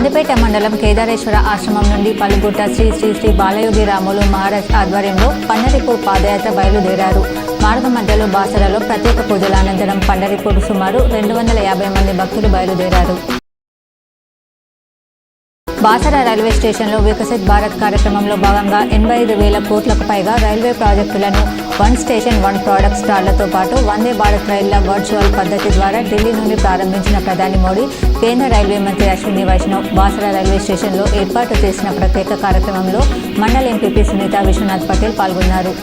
నందిపేట మండలం కేదారేశ్వర ఆశ్రమం నుండి పలుగుట్ట శ్రీ శ్రీ శ్రీ బాలయోగి రాములు మహారాజ్ ఆధ్వర్యంలో పండరిపూర్ పాదయాత్ర బయలుదేరారు. మార్గ మధ్యలో బాసరలో ప్రత్యేక పూజల అనంతరం పండరిపూర్ సుమారు 250 మంది భక్తులు బయలుదేరారు. బాసర రైల్వే స్టేషన్లో వికసిత్ భారత్ కార్యక్రమంలో భాగంగా 85,000 కోట్లకు పైగా రైల్వే ప్రాజెక్టులను వన్ స్టేషన్ వన్ ప్రోడక్ట్ స్టాళ్లతో పాటు వందే భారత్ రైళ్ల వర్చువల్ పద్ధతి ద్వారా ఢిల్లీ నుండి ప్రారంభించిన ప్రధాని మోడీ, కేంద్ర రైల్వే మంత్రి అశ్విని వైష్ణవ్ బాసర రైల్వే స్టేషన్లో ఏర్పాటు చేసిన ప్రత్యేక కార్యక్రమంలో మండల ఎంపీపీ సునీత విశ్వనాథ్ పటేల్ పాల్గొన్నారు.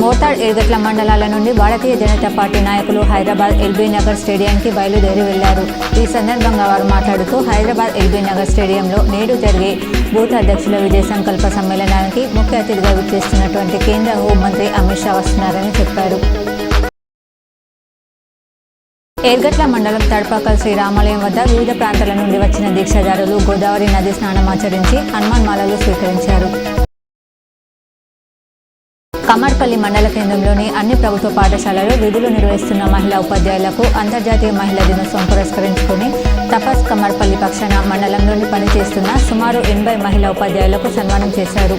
మోర్తాడ్, ఎర్గట్ల మండలాల నుండి భారతీయ జనతా పార్టీ నాయకులు హైదరాబాద్ ఎల్బీ నగర్ స్టేడియంకి బయలుదేరి వెళ్లారు. ఈ సందర్భంగా వారు మాట్లాడుతూ హైదరాబాద్ ఎల్బీ నగర్ స్టేడియంలో నేడు జరిగే బూత్ అధ్యక్షుల విజయ సంకల్ప సమ్మేళనానికి ముఖ్య అతిథిగా విచ్చేస్తున్నటువంటి కేంద్ర హోంమంత్రి అమిత్ షా వస్తున్నారని చెప్పారు. ఎర్గట్ల మండలం తడపాకల్ శ్రీరామాలయం వద్ద వివిధ ప్రాంతాల నుండి వచ్చిన దీక్షాదారులు గోదావరి నది స్నానమాచరించి హనుమాన్ మాలలు స్వీకరించారు. కమర్పల్లి మండల కేంద్రంలోని అన్ని ప్రభుత్వ పాఠశాలలు విధులు నిర్వహిస్తున్న మహిళా ఉపాధ్యాయులకు అంతర్జాతీయ మహిళా దినోత్సవం పురస్కరించుకుని తపస్ కమర్పల్లి పక్షాన మండలంలోని పనిచేస్తున్న సుమారు 80 మహిళా ఉపాధ్యాయులకు సన్మానం చేశారు.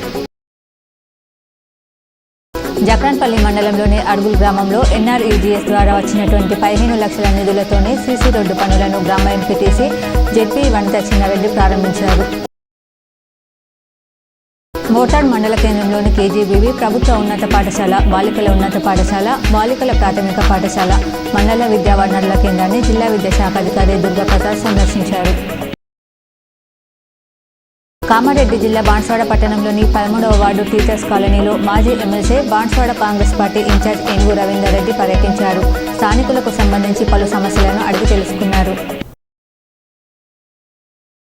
జక్రన్పల్లి మండలంలోని అడుగుల్ గ్రామంలో ఎన్ఆర్ఈజీఎస్ ద్వారా వచ్చినటువంటి 15 లక్షల నిధులతోనే సీసీ రోడ్డు పనులను గ్రామ ఎంపీటీసీ జెడ్పీ వనిత చిన్నారెడ్డి ప్రారంభించారు. మోర్తాడ్ మండల కేంద్రంలోని కేజీబీవీ ప్రభుత్వ ఉన్నత పాఠశాల, బాలికల ఉన్నత పాఠశాల, బాలికల ప్రాథమిక పాఠశాల, మండల విద్యా వనరుల కేంద్రాన్ని జిల్లా విద్యాశాఖ అధికారి దుర్గాప్రసాద్ సందర్శించారు. కామారెడ్డి జిల్లా బాన్స్వాడ పట్టణంలోని 13వ వార్డు టీచర్స్ కాలనీలో మాజీ MLC Banswada Congress party incharge Enugu Ravinder Reddy పర్యటించారు. స్థానికులకు సంబంధించి పలు సమస్యలను అడిగి తెలుసుకున్నారు.